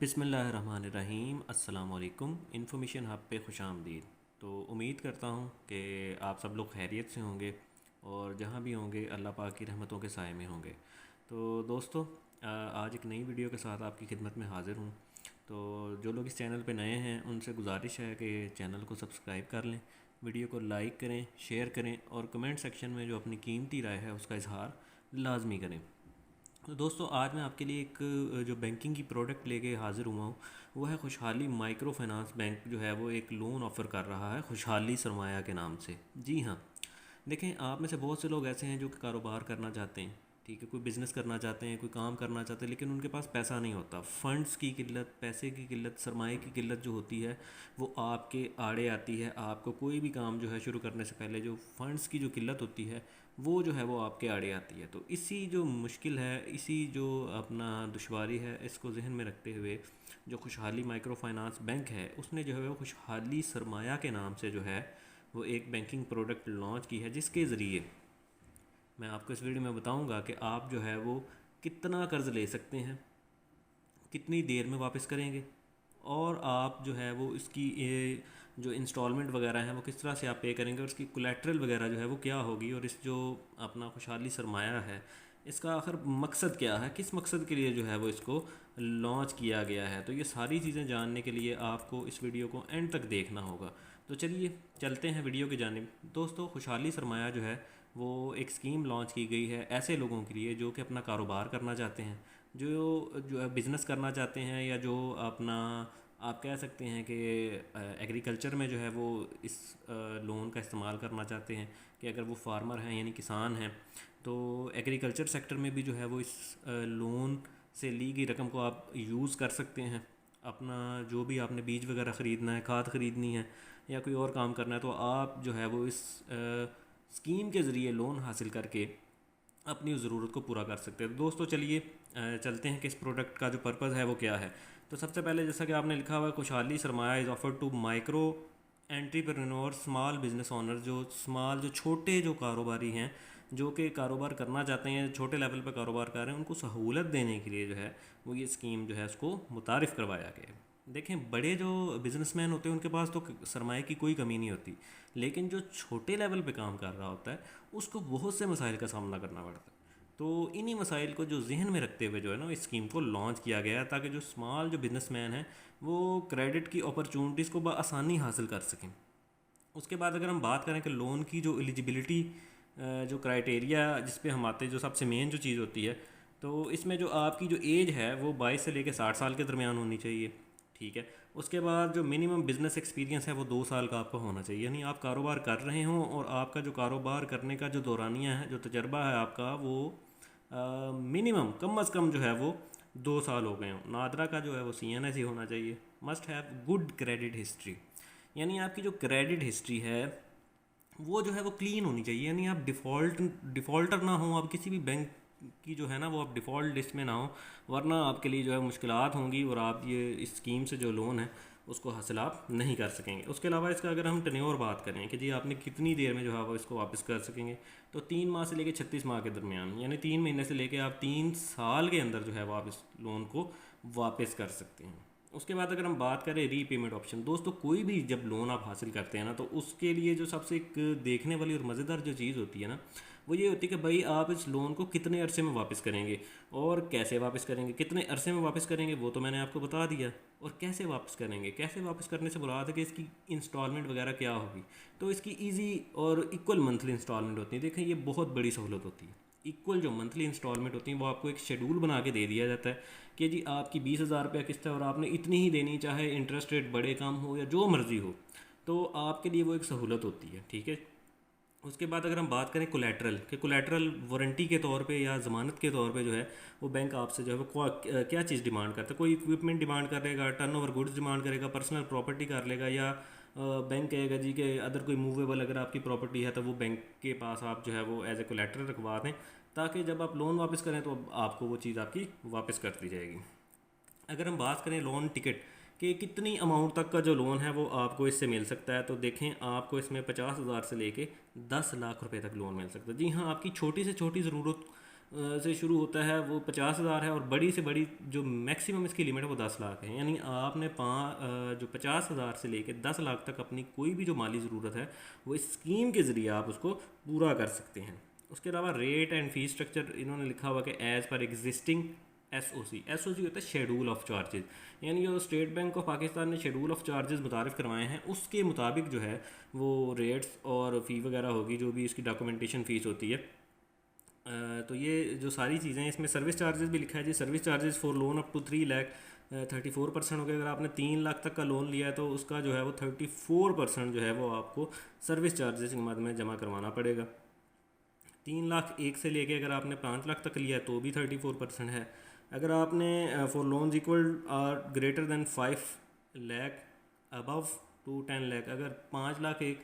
बिस्मिल्लाहिर्रहमानिर्रहीम अस्सलामुअलैकुम information hub पे खुशामदीद। तो उम्मीद करता हूँ कि आप सब लोग खैरियत से होंगे और जहाँ भी होंगे अल्लाह पाक की रहमतों के साए में होंगे। तो दोस्तों, आज एक नई वीडियो के साथ आपकी खिदमत में हाज़िर हूँ। तो जो लोग इस चैनल पे नए हैं उनसे गुजारिश है कि चैनल को सब्सक्राइब कर लें, वीडियो को लाइक करें, शेयर करें और कमेंट सेक्शन में जो अपनी कीमती राय है उसका इजहार लाजमी करें। तो दोस्तों, आज मैं आपके लिए एक जो बैंकिंग की प्रोडक्ट लेके हाज़िर हुआ हूँ वो है खुशहाली माइक्रो फाइनेंस बैंक। जो है वो एक लोन ऑफ़र कर रहा है खुशहाली सरमाया के नाम से। जी हाँ, देखें, आप में से बहुत से लोग ऐसे हैं जो कि कारोबार करना चाहते हैं, ठीक है, कोई बिज़नेस करना चाहते हैं, कोई काम करना चाहते हैं, लेकिन उनके पास पैसा नहीं होता। फ़ंड्स की किल्लत, पैसे की किल्लत, सरमाए की किल्लत जो होती है वो आपके आड़े आती है। आपको कोई भी काम जो है शुरू करने से पहले जो फ़ंड्स की जो किल्लत होती है वो जो है वो आपके आड़े आती है। तो इसी जो मुश्किल है, इसी जो अपना दुश्वारी है, इसको जहन में रखते हुए जो खुशहाली माइक्रो फाइनेंस बैंक है उसने जो है वो खुशहाली सरमाया के नाम से जो है वो एक बैंकिंग प्रोडक्ट लॉन्च की है, जिसके ज़रिए मैं आपको इस वीडियो में बताऊंगा कि आप जो है वो कितना कर्ज़ ले सकते हैं, कितनी देर में वापस करेंगे और आप जो है वो इसकी जो इंस्टॉलमेंट वगैरह है वो किस तरह से आप पे करेंगे और इसकी कोलेट्रल वगैरह जो है वो क्या होगी और इस जो अपना खुशहाली सरमाया है इसका आखिर मकसद क्या है, किस मकसद के लिए जो है वो इसको लॉन्च किया गया है। तो ये सारी चीज़ें जानने के लिए आपको इस वीडियो को एंड तक देखना होगा। तो चलिए चलते हैं वीडियो की जानिब। दोस्तों, खुशहाली सरमाया जो है वो एक स्कीम लॉन्च की गई है ऐसे लोगों के लिए जो कि अपना कारोबार करना चाहते हैं, जो है बिज़नेस करना चाहते हैं, या जो अपना आप कह सकते हैं कि एग्रीकल्चर में जो है वो इस लोन का इस्तेमाल करना चाहते हैं। कि अगर वो फार्मर हैं यानी किसान हैं तो एग्रीकल्चर सेक्टर में भी जो है वो इस लोन से ली गई रकम को आप यूज़ कर सकते हैं। अपना जो भी आपने बीज वगैरह ख़रीदना है, खाद ख़रीदनी है या कोई और काम करना है, तो आप जो है वो इस स्कीम के ज़रिए लोन हासिल करके अपनी ज़रूरत को पूरा कर सकते हैं। तो दोस्तों चलिए चलते हैं कि इस प्रोडक्ट का जो पर्पज़ है वो क्या है। तो सबसे पहले जैसा कि आपने लिखा हुआ है, Khushhali Sarmaya is offer to micro entrepreneur small business owner. जो छोटे जो कारोबारी हैं, जो कि कारोबार करना चाहते हैं, छोटे लेवल पर कारोबार कर रहे हैं, उनको सहूलत देने के लिए जो है वो ये स्कीम जो है उसको मुतारिफ़ करवाया गया है। देखें, बड़े जो बिजनेसमैन होते हैं उनके पास तो सरमाए की कोई कमी नहीं होती, लेकिन जो छोटे लेवल पे काम कर रहा होता है उसको बहुत से मसाइल का सामना करना पड़ता है। तो इन्हीं मसाइल को जो जहन में रखते हुए जो है ना इस स्कीम को लॉन्च किया गया है, ताकि जो स्मॉल जो बिजनेसमैन हैं वो क्रेडिट की अपॉर्चुनिटीज़ को बआसानी हासिल कर सकें। उसके बाद अगर हम बात करें कि लोन की जो एलिजिबिलिटी, जो क्राइटेरिया जिस पे हम आते हैं, जो सबसे मेन जो चीज़ होती है, तो इसमें जो आपकी जो एज है वो 22 से लेकर 60 साल के दरमियान होनी चाहिए, ठीक है। उसके बाद जो मिनिमम बिजनेस एक्सपीरियंस है वो 2 साल का आपका होना चाहिए, यानी आप कारोबार कर रहे हों और आपका जो कारोबार करने का जो दौरानिया है, जो तजर्बा है आपका, वो मिनिमम कम अज़ कम जो है वो 2 साल हो गए हों। नादरा का जो है वो CNS ही होना चाहिए। Must have good credit history, यानी आपकी जो क्रेडिट हिस्ट्री है वो जो है वो क्लीन होनी चाहिए, यानी आप डिफ़ॉल्टर ना हो, आप किसी भी बैंक की जो है ना वो आप डिफ़ॉल्ट लिस्ट में ना हो, वरना आपके लिए जो है मुश्किलात होंगी और आप ये इस स्कीम से जो लोन है उसको हासिल आप नहीं कर सकेंगे। उसके अलावा इसका अगर हम टेन्योर बात करें कि जी आपने कितनी देर में जो है वो इसको वापस कर सकेंगे, तो 3 माह से लेकर 36 माह के दरमियान, यानी 3 महीने से लेकर आप 3 साल के अंदर जो है वो आप इस लोन को वापस कर सकते हैं। उसके बाद अगर हम बात करें रीपेमेंट ऑप्शन, दोस्तों कोई भी जब लोन आप हासिल करते हैं ना तो उसके लिए जो सबसे एक देखने वाली और मज़ेदार जो चीज़ होती है ना वो ये होती है कि भाई आप इस लोन को कितने अरसे में वापस करेंगे और कैसे वापस करेंगे। कितने अरसे में वापस करेंगे वो तो मैंने आपको बता दिया, और कैसे वापस करेंगे, कैसे वापस करने से मुराद है कि इसकी इंस्टॉलमेंट वगैरह क्या होगी। तो इसकी ईजी और इक्वल मंथली इंस्टॉलमेंट होती है। देखें, ये बहुत बड़ी सहूलत होती है। इक्वल जो मंथली इंस्टॉलमेंट होती है वो आपको एक शेड्यूल बना के दे दिया जाता है कि जी आपकी 20,000 रुपया किस्त है और आपने इतनी ही देनी, चाहे इंटरेस्ट रेट बढ़े कम हो या जो मर्ज़ी हो, तो आपके लिए वो एक सहूलत होती है, ठीक है। उसके बाद अगर हम बात करें कोलेट्रल के, कोलेट्रल वारंटी के तौर पे या ज़मानत के तौर पे जो है वो बैंक आपसे जो है वो क्या चीज़ डिमांड करता है। कोई इक्विपमेंट डिमांड करेगा, टर्नओवर गुड्स डिमांड करेगा, पर्सनल प्रॉपर्टी कर लेगा, या बैंक कहेगा जी कि अदर कोई मूवेबल अगर आपकी प्रॉपर्टी है तो वो बैंक के पास आप जो है वो एज ए कोलेट्रल रखवा दें, ताकि जब आप लोन वापस करें तो आपको वो चीज़ आपकी वापस कर दी जाएगी। अगर हम बात करें लोन टिकट कि कितनी अमाउंट तक का जो लोन है वो आपको इससे मिल सकता है, तो देखें आपको इसमें 50,000 से लेके 10 लाख रुपए तक लोन मिल सकता है। जी हाँ, आपकी छोटी से छोटी ज़रूरत से शुरू होता है वो 50,000 है, और बड़ी से बड़ी जो मैक्सिमम इसकी लिमिट है वो 10 लाख है। यानी आपने जो 50,000 से लेकर 10 लाख तक अपनी कोई भी जो माली ज़रूरत है वो इस स्कीम के ज़रिए आप उसको पूरा कर सकते हैं। उसके अलावा रेट एंड फीस स्ट्रक्चर इन्होंने लिखा हुआ कि as per existing S O सी होता है शेड्यूल ऑफ चार्जेस, यानी जो स्टेट बैंक ऑफ पाकिस्तान ने शेड्यूल ऑफ चार्जेस मुतारिफ़ करवाए हैं उसके मुताबिक जो है वो रेट्स और फ़ी वगैरह होगी, जो भी इसकी डॉक्यूमेंटेशन फ़ीस होती है। तो ये जो सारी चीज़ें हैं, इसमें सर्विस चार्जेस भी लिखा है जी। Service charges for loan up to 3,34% हो गया। अगर आपने 3 लाख तक का लोन लिया है तो उसका जो है वो 34% जो है वो आपको सर्विस चार्जेस के मद में जमा करवाना पड़ेगा। 3 लाख 1 से लेके अगर आपने 5 लाख तक लिया है तो भी 34% है। अगर आपने for loans equal are greater than 5 lakh above to 10 lakh, अगर 5 लाख 1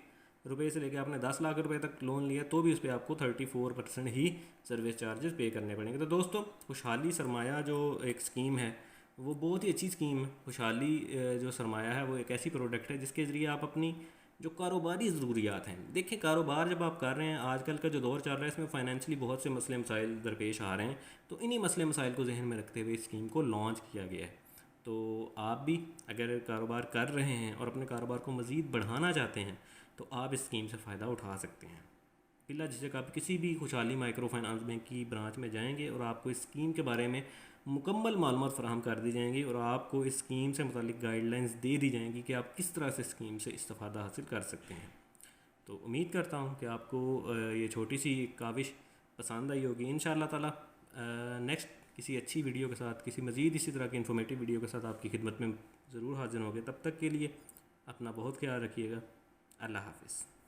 रुपये से लेकर आपने 10 लाख रुपए तक लोन लिया तो भी उस पर आपको 34% ही सर्विस चार्जेस पे करने पड़ेंगे। तो दोस्तों, खुशहाली सरमाया जो एक स्कीम है वो बहुत ही अच्छी स्कीम है। खुशहाली जो सरमाया है वो एक ऐसी प्रोडक्ट है जिसके ज़रिए आप अपनी जो कारोबारी ज़रूरियात हैं, देखिए कारोबार जब आप कर रहे हैं, आजकल का जो दौर चल रहा है इसमें फ़ाइनेंशियली बहुत से मसले मसाइल दरपेश आ रहे हैं, तो इन्हीं मसले मसाइल को जहन में रखते हुए इस स्कीम को लॉन्च किया गया है। तो आप भी अगर कारोबार कर रहे हैं और अपने कारोबार को मज़ीद बढ़ाना चाहते हैं तो आप इस स्कीम से फ़ायदा उठा सकते हैं। बिला झिझक आप किसी भी खुशहाली माइक्रो फाइनेंस बैंक की ब्रांच में जाएंगे और आपको इस स्कीम के बारे में मुकम्मल मालूमात फराहम कर दी जाएंगी और आपको इस स्कीम से मुतालिक गाइडलाइंस दे दी जाएंगी कि आप किस तरह से स्कीम से इस्तेफ़ादा हासिल कर सकते हैं। तो उम्मीद करता हूँ कि आपको ये छोटी सी काविश पसंद आई होगी। इंशाअल्लाह ताला नेक्स्ट किसी अच्छी वीडियो के साथ, किसी मज़ीद इसी तरह की इन्फॉर्मेटिव वीडियो के साथ आपकी खिदमत में ज़रूर हाजिर होंगे। तब तक के लिए अपना बहुत ख्याल रखिएगा। अल्लाह हाफ़िज़।